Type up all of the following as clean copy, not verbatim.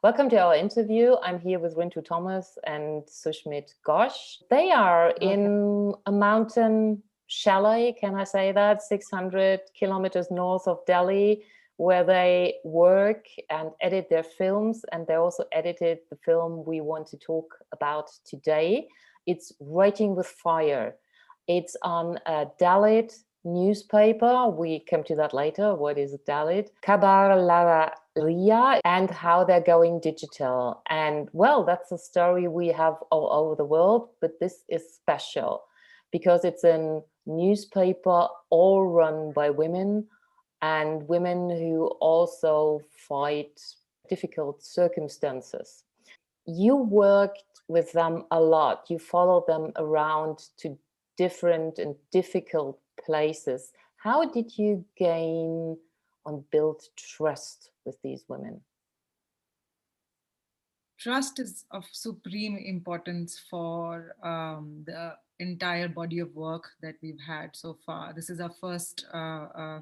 Welcome to our interview. I'm here with Rintu Thomas and Sushmit Ghosh. They are in a mountain chalet, can I say that, 600 kilometers north of Delhi, where they work and edit their films. And they also edited the film we want to talk about today. It's Writing with Fire. It's on a Dalit newspaper. We come to that later. What is Dalit? Khabar Lariya, and how they're going digital. And well, that's a story we have all over the world, but this is special because it's a newspaper all run by women, and women who also fight difficult circumstances. You worked with them a lot. You followed them around to different and difficult places. How did you gain and build trust with these women? Trust is of supreme importance for the entire body of work that we've had so far. This is our first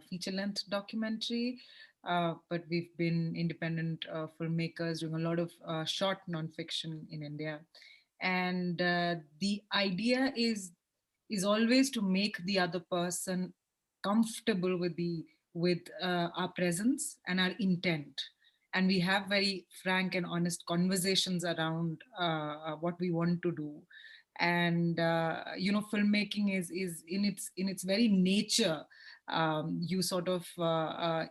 feature-length documentary, but we've been independent filmmakers doing a lot of short nonfiction in India. And the idea is always to make the other person comfortable with our presence and our intent, and we have very frank and honest conversations around what we want to do. And filmmaking is in its very nature. You sort of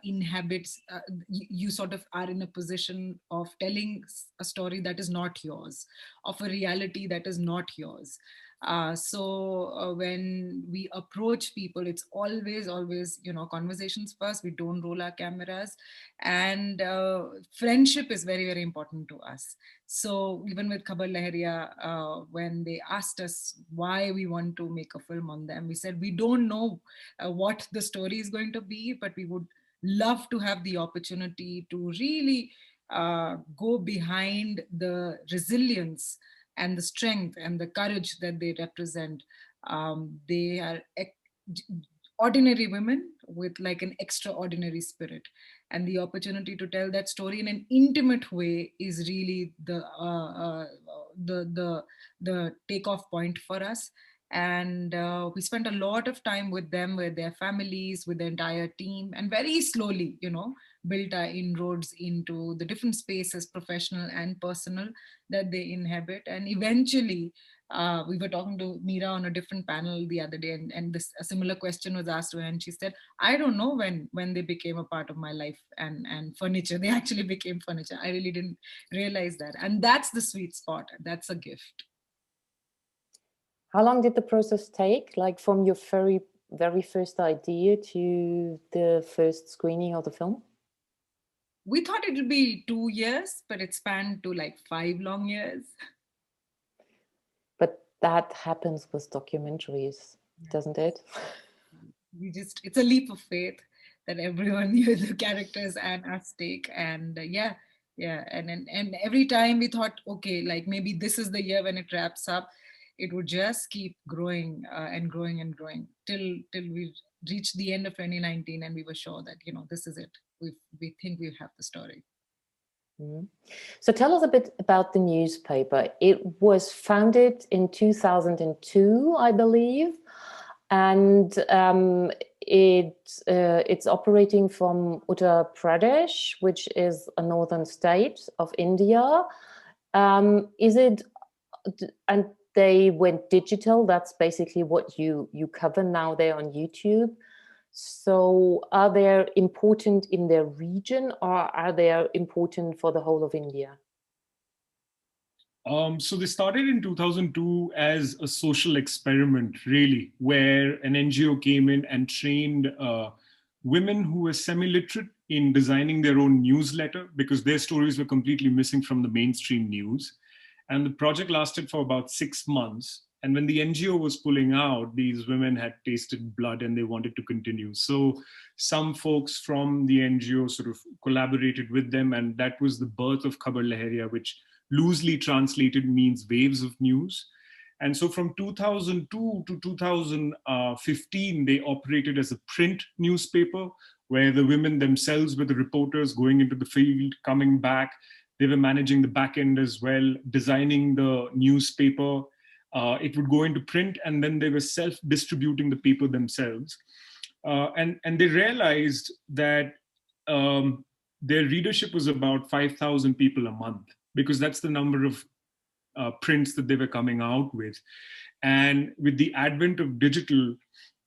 inhabit, you sort of are in a position of telling a story that is not yours, of a reality that is not yours. So when we approach people, it's always conversations first. We don't roll our cameras, and friendship is very, very important to us. So even with Khabar Lahariya, when they asked us why we want to make a film on them, we said we don't know what the story is going to be, but we would love to have the opportunity to really go behind the resilience and the strength and the courage that they represent. They are ordinary women with like an extraordinary spirit, and the opportunity to tell that story in an intimate way is really the takeoff point for us. And we spent a lot of time with them, with their families, with the entire team, and very slowly, built our inroads into the different spaces, professional and personal, that they inhabit. And eventually, we were talking to Meera on a different panel the other day, and a similar question was asked to her, and she said, I don't know when they became a part of my life and furniture. They actually became furniture. I really didn't realize that. And that's the sweet spot. That's a gift. How long did the process take, like from your very, very first idea to the first screening of the film? We thought it would be 2 years, but it spanned to like 5 long years. But that happens with documentaries, doesn't it? It's a leap of faith that everyone knew the characters and us take. And and every time we thought, okay, like maybe this is the year when it wraps up. It would just keep growing and growing and growing till we reached the end of 2019, and we were sure that this is it. We think we have the story. Mm-hmm. So tell us a bit about the newspaper. It was founded in 2002, I believe, and it's operating from Uttar Pradesh, which is a northern state of India. Is it, and they went digital. That's basically what you cover now there on YouTube. So are they important in their region, or are they important for the whole of India? So they started in 2002 as a social experiment, really, where an NGO came in and trained women who were semi-literate in designing their own newsletter, because their stories were completely missing from the mainstream news. And the project lasted for about 6 months. And when the NGO was pulling out, these women had tasted blood and they wanted to continue. So some folks from the NGO sort of collaborated with them, and that was the birth of Khabar Lahariya, which loosely translated means waves of news. And so from 2002 to 2015, they operated as a print newspaper, where the women themselves were the reporters going into the field, coming back, They were managing the back end as well, designing the newspaper. It would go into print, and then they were self-distributing the paper themselves. And they realized that their readership was about 5,000 people a month, because that's the number of prints that they were coming out with. And with the advent of digital,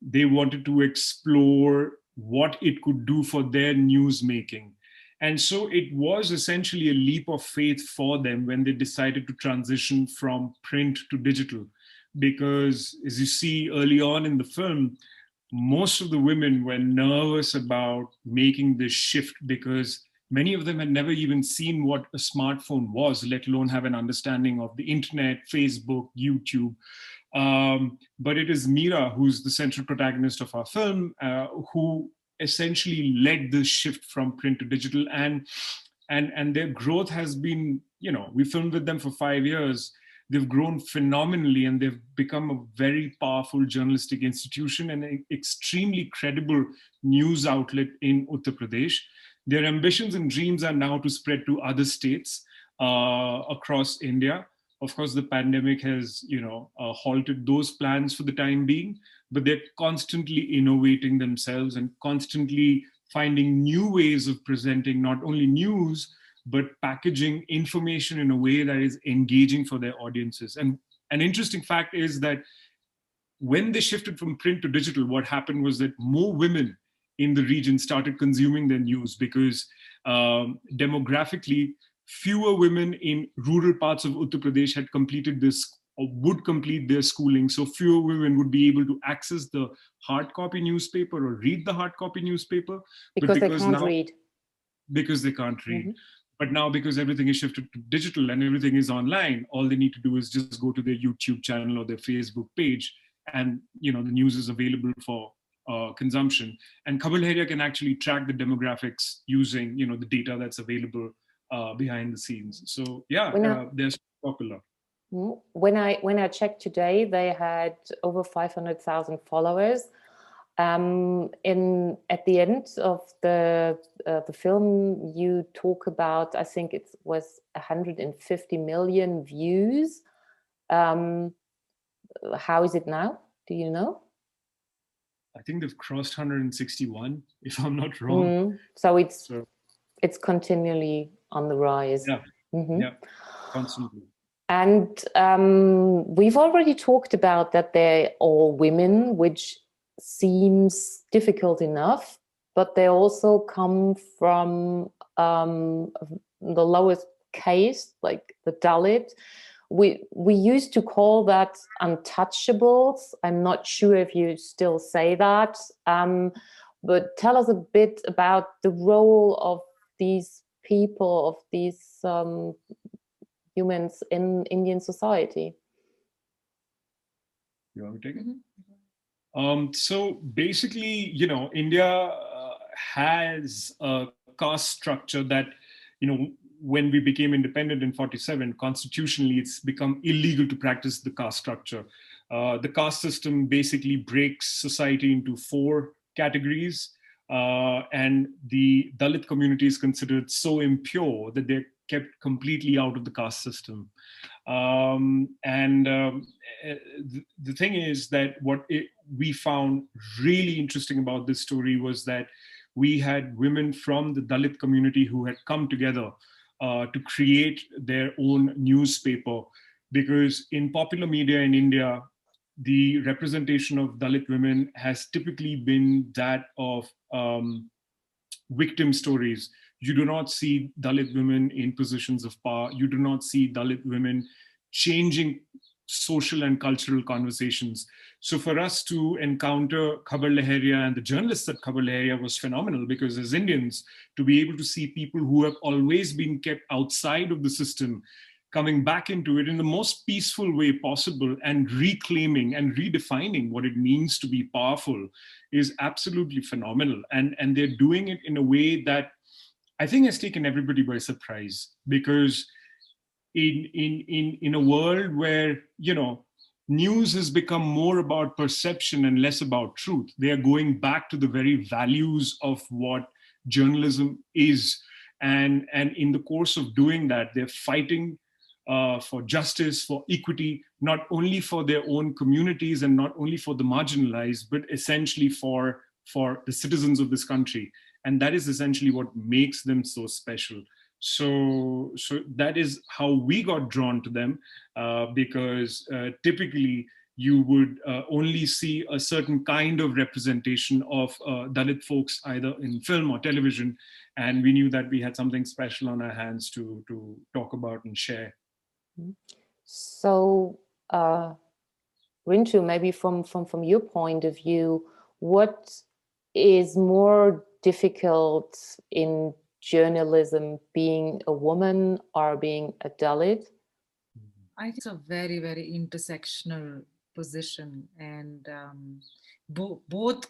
they wanted to explore what it could do for their news making. And so it was essentially a leap of faith for them when they decided to transition from print to digital. Because as you see early on in the film, most of the women were nervous about making this shift, because many of them had never even seen what a smartphone was, let alone have an understanding of the internet, Facebook, YouTube. But it is Mira, who's the central protagonist of our film, who essentially led this shift from print to digital. And their growth has been, we filmed with them for 5 years. They've grown phenomenally, and they've become a very powerful journalistic institution and an extremely credible news outlet in Uttar Pradesh. Their ambitions and dreams are now to spread to other states across India. Of course, the pandemic has, halted those plans for the time being, but they're constantly innovating themselves and constantly finding new ways of presenting not only news, but packaging information in a way that is engaging for their audiences. And an interesting fact is that when they shifted from print to digital, what happened was that more women in the region started consuming their news, because demographically, fewer women in rural parts of Uttar Pradesh had completed this or would complete their schooling. So fewer women would be able to access the hard copy newspaper or read the hard copy newspaper. Because they can't read. Because they can't read. But now, because everything is shifted to digital and everything is online, all they need to do is just go to their YouTube channel or their Facebook page, and the news is available for consumption. And Khabar Lahariya can actually track the demographics using the data that's available behind the scenes. So yeah, they're popular. When I checked today, they had over 500,000 followers. At the end of the film, you talk about, I think it was 150 million views. How is it now? Do you know? I think they've crossed 161, if I'm not wrong. So it's continually on the rise. Yeah, yeah, constantly. And we've already talked about that they're all women, which seems difficult enough, but they also come from the lowest caste, like the Dalit. We used to call that untouchables. I'm not sure if you still say that, but tell us a bit about the role of these people, of these humans in Indian society. You want me to take it? So basically, India has a caste structure that, when we became independent in 47, constitutionally, it's become illegal to practice the caste structure. The caste system basically breaks society into 4 categories, and the Dalit community is considered so impure that they're kept completely out of the caste system. The thing is that we found really interesting about this story was that we had women from the Dalit community who had come together to create their own newspaper, because in popular media in India, the representation of Dalit women has typically been that of victim stories. You do not see Dalit women in positions of power. You do not see Dalit women changing social and cultural conversations. So for us to encounter Khabar Lahariya and the journalists at Khabar Lahariya was phenomenal, because as Indians, to be able to see people who have always been kept outside of the system coming back into it in the most peaceful way possible and reclaiming and redefining what it means to be powerful is absolutely phenomenal. And they're doing it in a way that I think has taken everybody by surprise, because in a world where, news has become more about perception and less about truth, they are going back to the very values of what journalism is. And in the course of doing that, they're fighting for justice, for equity, not only for their own communities and not only for the marginalized, but essentially for the citizens of this country. And that is essentially what makes them so special. So that is how we got drawn to them, because typically you would only see a certain kind of representation of Dalit folks either in film or television. And we knew that we had something special on our hands to talk about and share. So, Rintu, maybe from your point of view, what is more difficult in journalism, being a woman or being a Dalit? I think it's a very, very intersectional position, and both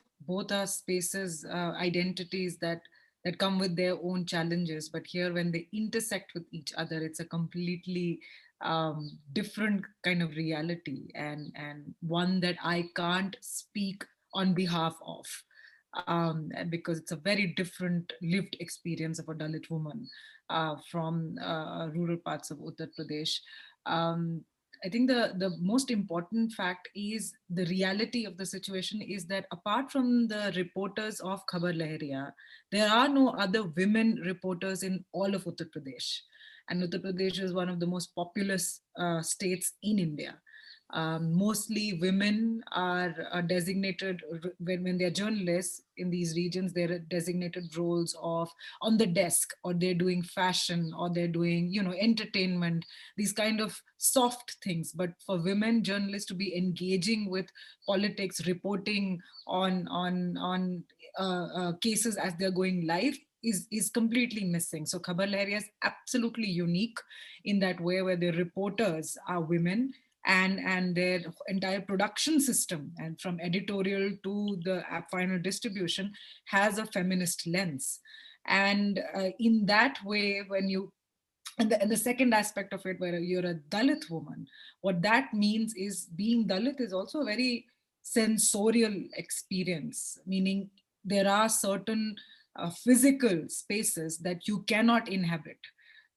are spaces, identities that come with their own challenges. But here, when they intersect with each other, it's a completely different kind of reality, and one that I can't speak on behalf of, because it's a very different lived experience of a Dalit woman from rural parts of Uttar Pradesh. I think the most important fact is the reality of the situation is that apart from the reporters of Khabar Lahariya, there are no other women reporters in all of Uttar Pradesh. And Uttar Pradesh is one of the most populous states in India. Mostly women are designated, when they're journalists in these regions, they're designated roles of on the desk, or they're doing fashion, or they're doing, entertainment, these kind of soft things. But for women journalists to be engaging with politics, reporting on cases as they're going live is completely missing. So Khabar Lahariya is absolutely unique in that way, where the reporters are women, and their entire production system, and from editorial to the final distribution, has a feminist lens. And in that way, when you and the second aspect of it, where you're a Dalit woman, what that means is being Dalit is also a very sensorial experience, meaning there are certain physical spaces that you cannot inhabit.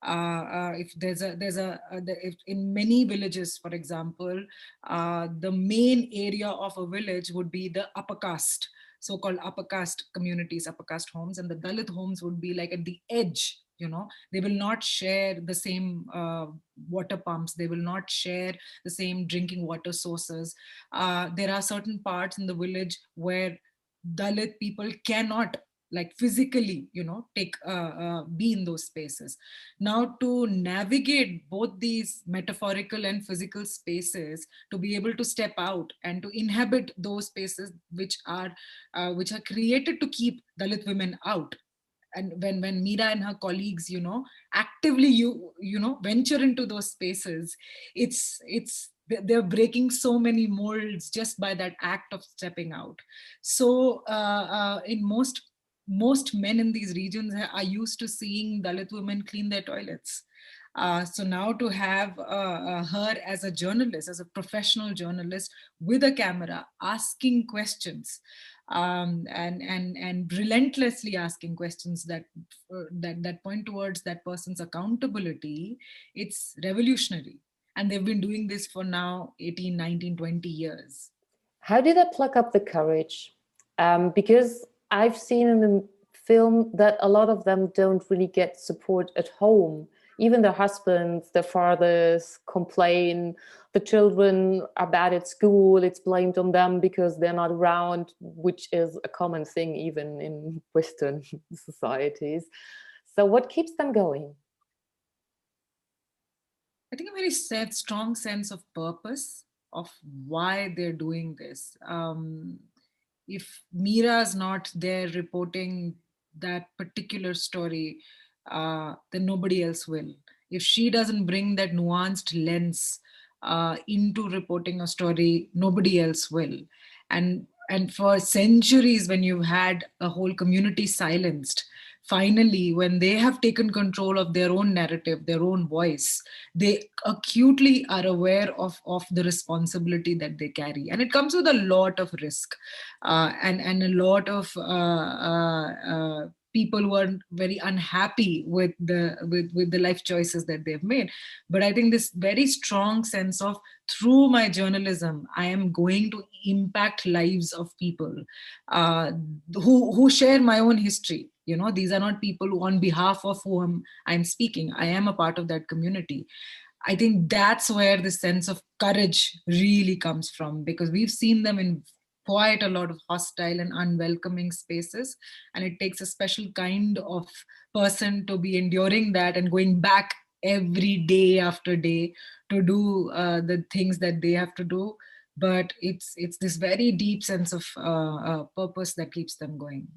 If if in many villages, for example, the main area of a village would be the upper caste, so-called upper caste communities, upper caste homes, and the Dalit homes would be like at the edge. They will not share the same water pumps. They will not share the same drinking water sources. There are certain parts in the village where Dalit people cannot, like, physically take be in those spaces. Now, to navigate both these metaphorical and physical spaces, to be able to step out and to inhabit those spaces which are created to keep Dalit women out. And when Meera and her colleagues actively venture into those spaces, they're breaking so many molds just by that act of stepping out. So in most men in these regions are used to seeing Dalit women clean their toilets. So now to have her as a journalist, as a professional journalist with a camera, asking questions, and relentlessly asking questions that point towards that person's accountability, it's revolutionary. And they've been doing this for now 18, 19, 20 years. How did they pluck up the courage? Because I've seen in the film that a lot of them don't really get support at home. Even their husbands, their fathers complain. The children are bad at school. It's blamed on them because they're not around, which is a common thing even in Western societies. So what keeps them going? I think a very strong sense of purpose, of why they're doing this. If Meera's not there reporting that particular story, then nobody else will. If she doesn't bring that nuanced lens into reporting a story, nobody else will. And for centuries, when you've had a whole community silenced, finally, when they have taken control of their own narrative, their own voice, they acutely are aware of the responsibility that they carry. And it comes with a lot of risk and a lot of people who are very unhappy with the life choices that they've made. But I think this very strong sense of, through my journalism, I am going to impact lives of people who share my own history. You know, these are not people who, on behalf of whom I'm speaking, I am a part of that community. I think that's where the sense of courage really comes from, because we've seen them in quite a lot of hostile and unwelcoming spaces, and it takes a special kind of person to be enduring that and going back every day after day to do the things that they have to do. But it's this very deep sense of purpose that keeps them going.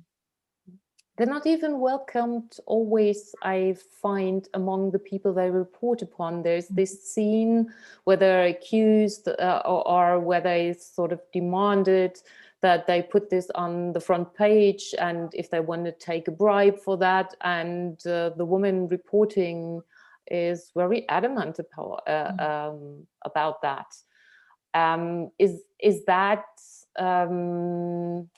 They're not even welcomed always, I find, among the people they report upon. There's this scene where they're accused or where they sort of demanded that they put this on the front page, and if they want to take a bribe for that. And the woman reporting is very adamant about that. Is that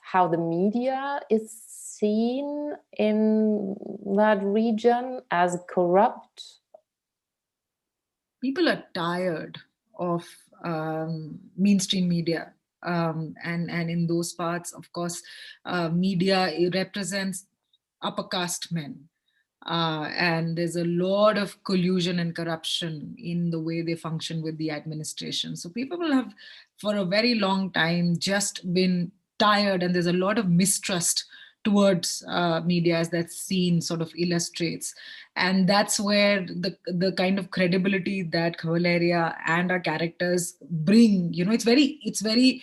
how the media is seen in that region, as corrupt? People are tired of mainstream media. And in those parts, of course, media, it represents upper caste men. And there's a lot of collusion and corruption in the way they function with the administration. So people will have, for a very long time, just been tired, and there's a lot of mistrust towards media, as that scene sort of illustrates. And that's where the kind of credibility that Khabar Lahariya and our characters bring, you know, it's very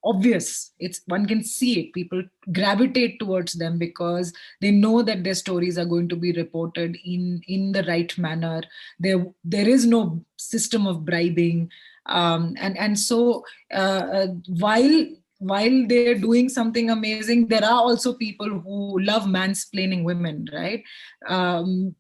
obvious. One can see it. People gravitate towards them because they know that their stories are going to be reported in the right manner. There is no system of bribing, and so while they're doing something amazing, there are also people who love mansplaining women, right?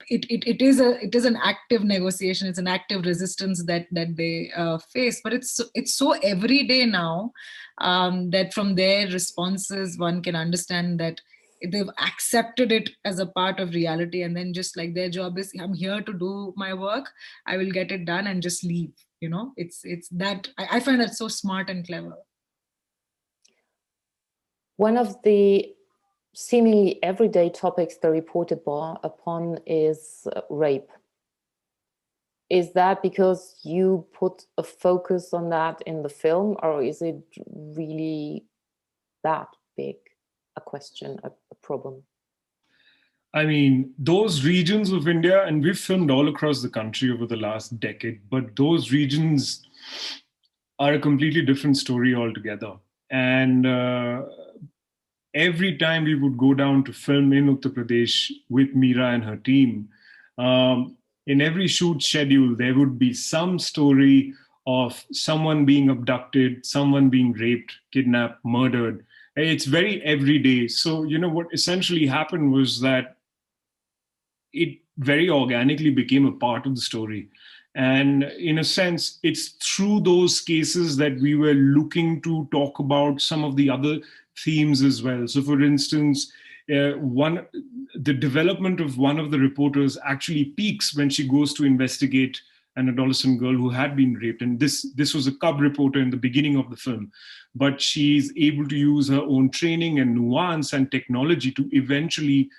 It is an active negotiation. It's an active resistance that they face. But it's so everyday now that from their responses, one can understand that they've accepted it as a part of reality, and then just like their job is, I'm here to do my work, I will get it done and just leave. You know, it's that I find that so smart and clever. One of the seemingly everyday topics they reported upon is rape. Is that because you put a focus on that in the film, or is it really that big a question, a problem? I mean, those regions of India, and we've filmed all across the country over the last decade, but those regions are a completely different story altogether. And every time we would go down to film in Uttar Pradesh with Meera and her team, in every shoot schedule, there would be some story of someone being abducted, someone being raped, kidnapped, murdered. It's very everyday. So, you know, what essentially happened was that it very organically became a part of the story. And in a sense, it's through those cases that we were looking to talk about some of the other themes as well. So for instance, the development of one of the reporters actually peaks when she goes to investigate an adolescent girl who had been raped. And this was a cub reporter in the beginning of the film. But she's able to use her own training and nuance and technology to eventually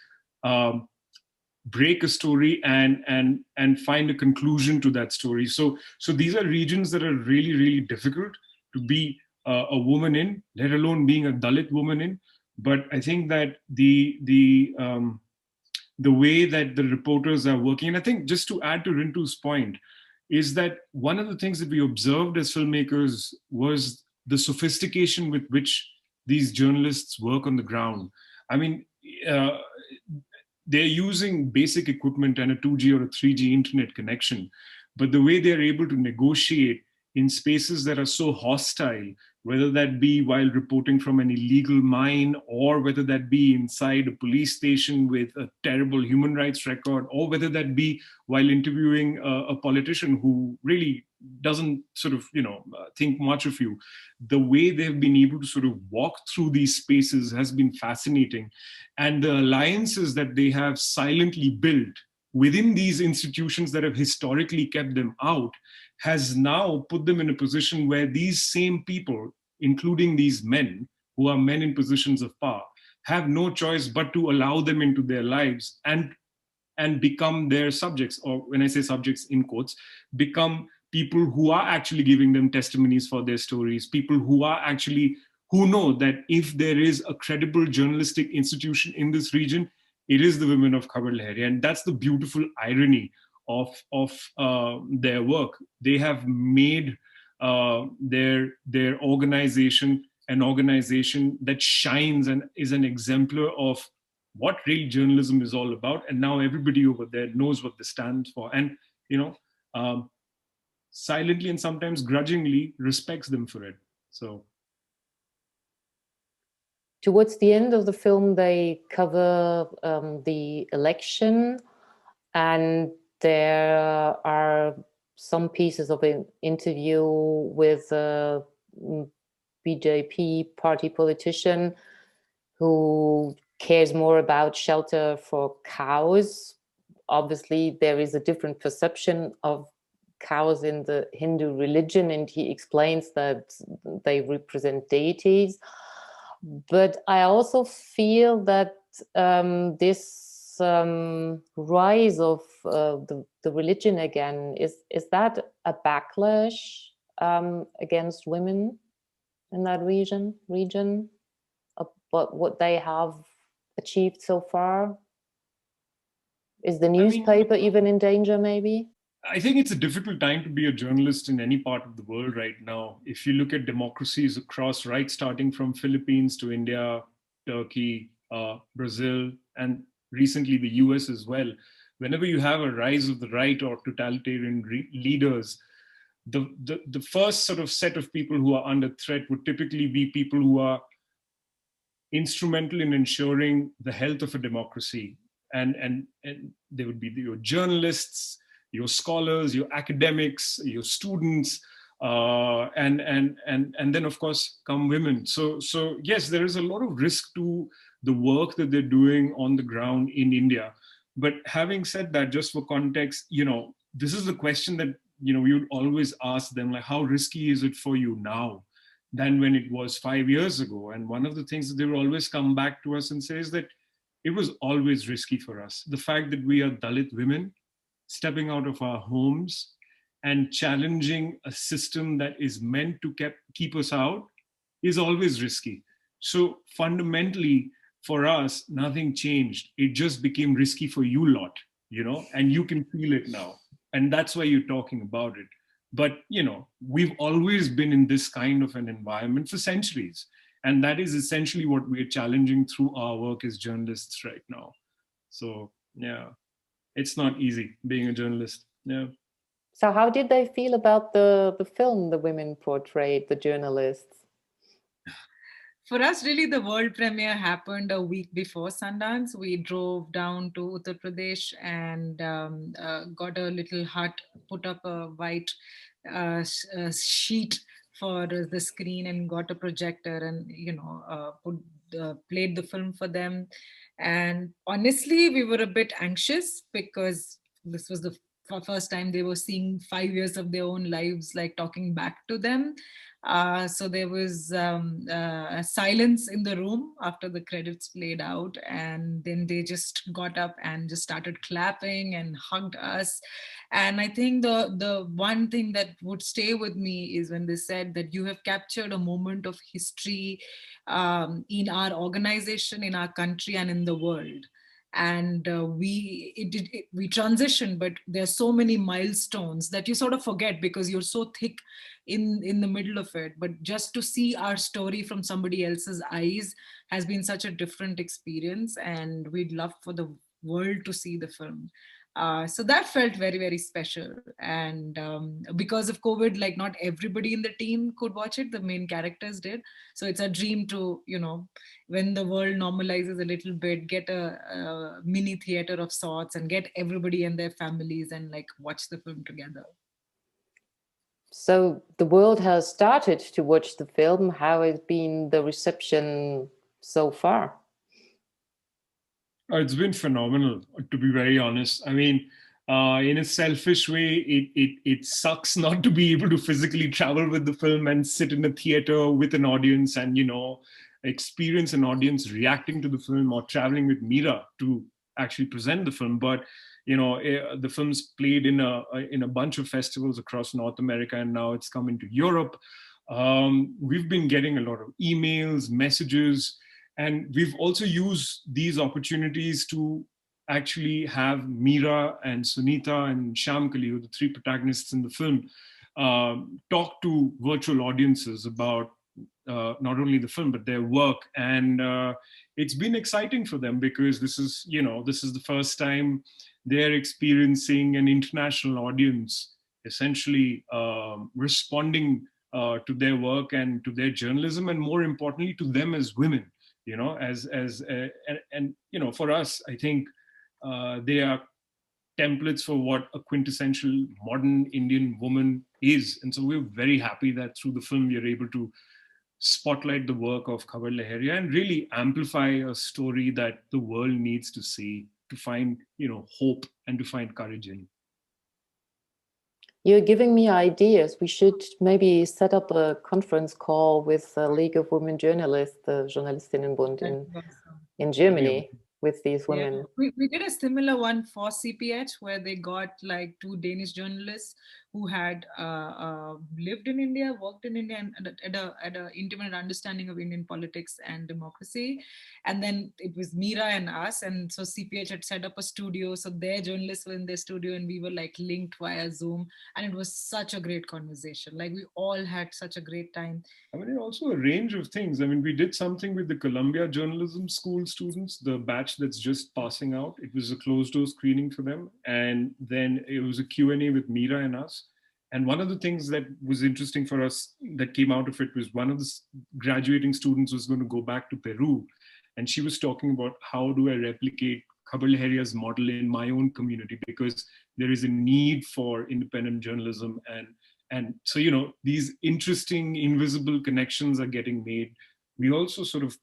break a story and find a conclusion to that story. So these are regions that are really, really difficult to be a woman in, let alone being a Dalit woman in. But I think that the way that the reporters are working, and I think just to add to Rintu's point, is that one of the things that we observed as filmmakers was the sophistication with which these journalists work on the ground. I mean, they're using basic equipment and a 2G or a 3G internet connection, but the way they're able to negotiate in spaces that are so hostile, whether that be while reporting from an illegal mine, or whether that be inside a police station with a terrible human rights record, or whether that be while interviewing a politician who really doesn't sort of, think much of you. The way they've been able to sort of walk through these spaces has been fascinating. And the alliances that they have silently built within these institutions that have historically kept them out has now put them in a position where these same people, including these men who are men in positions of power, have no choice but to allow them into their lives and become their subjects, or when I say subjects in quotes, become people who are actually giving them testimonies for their stories, people who know that if there is a credible journalistic institution in this region, it is the women of Khabar Lahariya. And that's the beautiful irony of their work. They have made their organization an organization that shines and is an exemplar of what real journalism is all about. And now everybody over there knows what this stands for, and silently and sometimes grudgingly respects them for it. So towards the end of the film, they cover the election, and there are some pieces of an interview with a BJP party politician who cares more about shelter for cows. Obviously, there is a different perception of cows in the Hindu religion, and he explains that they represent deities. But I also feel that this rise of the religion again, is that a backlash against women in that region, what they have achieved so far? Is the newspaper even in danger, maybe? I think it's a difficult time to be a journalist in any part of the world right now. If you look at democracies across, right, starting from Philippines to India, Turkey, Brazil, and recently the US as well, whenever you have a rise of the right or totalitarian leaders, the first sort of set of people who are under threat would typically be people who are instrumental in ensuring the health of a democracy. And they would be your journalists, your scholars, your academics, your students, and then of course come women. So yes, there is a lot of risk to the work that they're doing on the ground in India. But having said that, just for context, this is the question that we would always ask them, like, how risky is it for you now than when it was 5 years ago? And one of the things that they will always come back to us and say is that it was always risky for us. The fact that we are Dalit women stepping out of our homes and challenging a system that is meant to keep us out is always risky. So fundamentally, for us, nothing changed. It just became risky for you lot, and you can feel it now. And that's why you're talking about it. But, we've always been in this kind of an environment for centuries. And that is essentially what we're challenging through our work as journalists right now. So, yeah, it's not easy being a journalist. Yeah. So how did they feel about the film the women portrayed, the journalists? For us, really, the world premiere happened a week before Sundance. We drove down to Uttar Pradesh and got a little hut, put up a white sheet for the screen and got a projector and, played the film for them. And honestly, we were a bit anxious because this was the first time they were seeing 5 years of their own lives, like talking back to them. So there was a silence in the room after the credits played out, and then they just got up and just started clapping and hugged us. And I think the one thing that would stay with me is when they said that you have captured a moment of history in our organization, in our country, and in the world. And we transitioned, but there's so many milestones that you sort of forget because you're so thick in the middle of it. But just to see our story from somebody else's eyes has been such a different experience, and we'd love for the world to see the film. So that felt very, very special. And because of COVID, like not everybody in the team could watch it. The main characters did. So it's a dream to, when the world normalizes a little bit, get a mini theater of sorts and get everybody and their families and like watch the film together. So the world has started to watch the film. How has been the reception so far? It's been phenomenal, to be very honest. I mean, in a selfish way, it sucks not to be able to physically travel with the film and sit in a theater with an audience and, you know, experience an audience reacting to the film, or traveling with Mira to actually present the film. But, you know, the film's played in a bunch of festivals across North America, and now it's come into Europe. We've been getting a lot of emails, messages, and we've also used these opportunities to actually have Mira and Sunita and Shamkali, who are the three protagonists in the film, talk to virtual audiences about not only the film, but their work. And it's been exciting for them, because this is the first time they're experiencing an international audience essentially responding to their work and to their journalism, and more importantly, to them as women. You know, and you know, for us, I think they are templates for what a quintessential modern Indian woman is. And so we're very happy that through the film we are able to spotlight the work of Khabar Lahariya and really amplify a story that the world needs to see, to find, you know, hope and to find courage in. You're giving me ideas. We should maybe set up a conference call with the League of Women Journalists, the Journalistinnenbund in Germany, with these women. Yeah. We did a similar one for CPH, where they got like two Danish journalists who had lived in India, worked in India, and had a intimate understanding of Indian politics and democracy. And then it was Mira and us, and so CPH had set up a studio, so their journalists were in their studio, and we were like linked via Zoom, and it was such a great conversation. Like, we all had such a great time. I mean, also a range of things. I mean, we did something with the Columbia Journalism School students, the batch that's just passing out. It was a closed-door screening for them. And then it was a Q&A with Mira and us. And one of the things that was interesting for us that came out of it was one of the graduating students was going to go back to Peru. And she was talking about, how do I replicate Khabar Lahariya's model in my own community? Because there is a need for independent journalism. And so, you know, these interesting invisible connections are getting made. We also sort of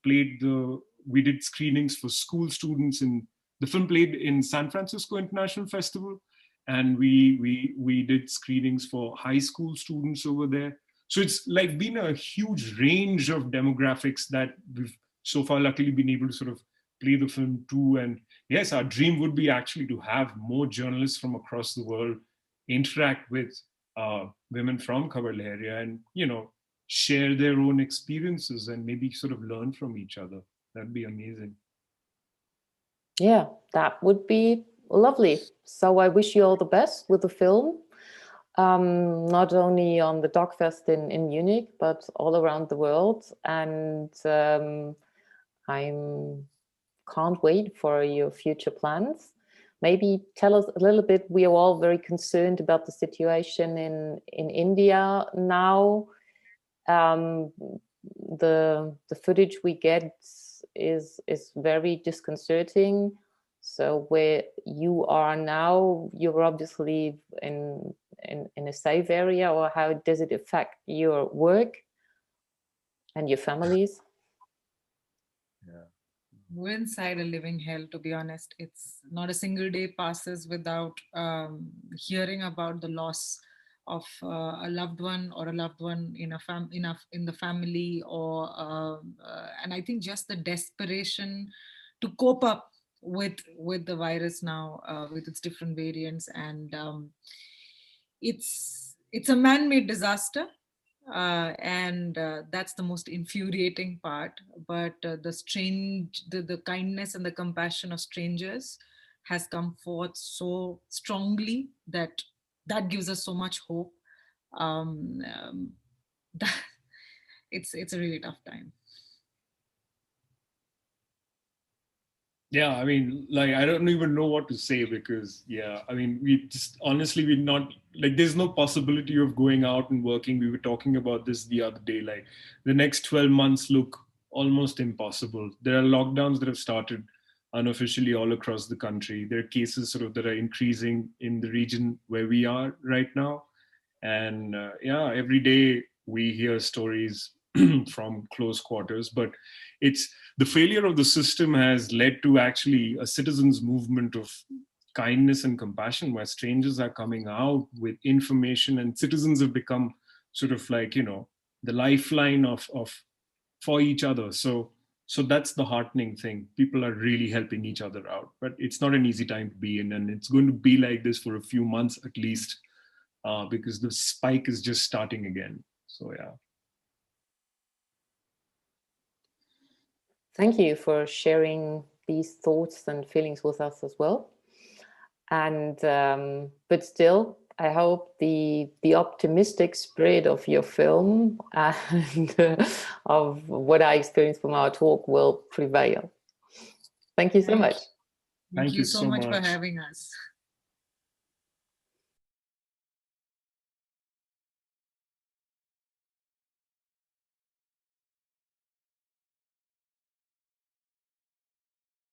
we did screenings for school students, and the film played in San Francisco International Festival. And we did screenings for high school students over there. So it's like been a huge range of demographics that we've so far luckily been able to sort of play the film to. And yes, our dream would be actually to have more journalists from across the world interact with women from Khabar Lahariya and, you know, share their own experiences and maybe sort of learn from each other. That'd be amazing. Yeah, that would be lovely. So I wish you all the best with the film, not only on the DocFest in Munich, but all around the world. And I can't wait for your future plans. Maybe tell us a little bit. We are all very concerned about the situation in India now. The footage we get is very disconcerting. So where you are now, you're obviously in a safe area, or how does it affect your work and your families? Yeah. We're inside a living hell, to be honest. It's not a single day passes without hearing about the loss of a loved one, or a loved one in the family, or and I think just the desperation to cope up with the virus now, with its different variants. And it's a man-made disaster. And that's the most infuriating part. But the kindness and the compassion of strangers has come forth so strongly that gives us so much hope. That it's a really tough time. Yeah, I mean, like, I don't even know what to say, because, yeah, I mean, we're not, like, there's no possibility of going out and working. We were talking about this the other day, like, the next 12 months look almost impossible. There are lockdowns that have started unofficially all across the country. There are cases sort of that are increasing in the region where we are right now. And yeah, every day we hear stories from close quarters, but it's the failure of the system has led to actually a citizens' movement of kindness and compassion, where strangers are coming out with information, and citizens have become sort of like, you know, the lifeline of for each other. So that's the heartening thing. People are really helping each other out, but it's not an easy time to be in, and it's going to be like this for a few months at least, because the spike is just starting again. So yeah. Thank you for sharing these thoughts and feelings with us as well. And but still, I hope the optimistic spirit of your film and of what I experienced from our talk will prevail. Thank you so much. Thank you so much for having us.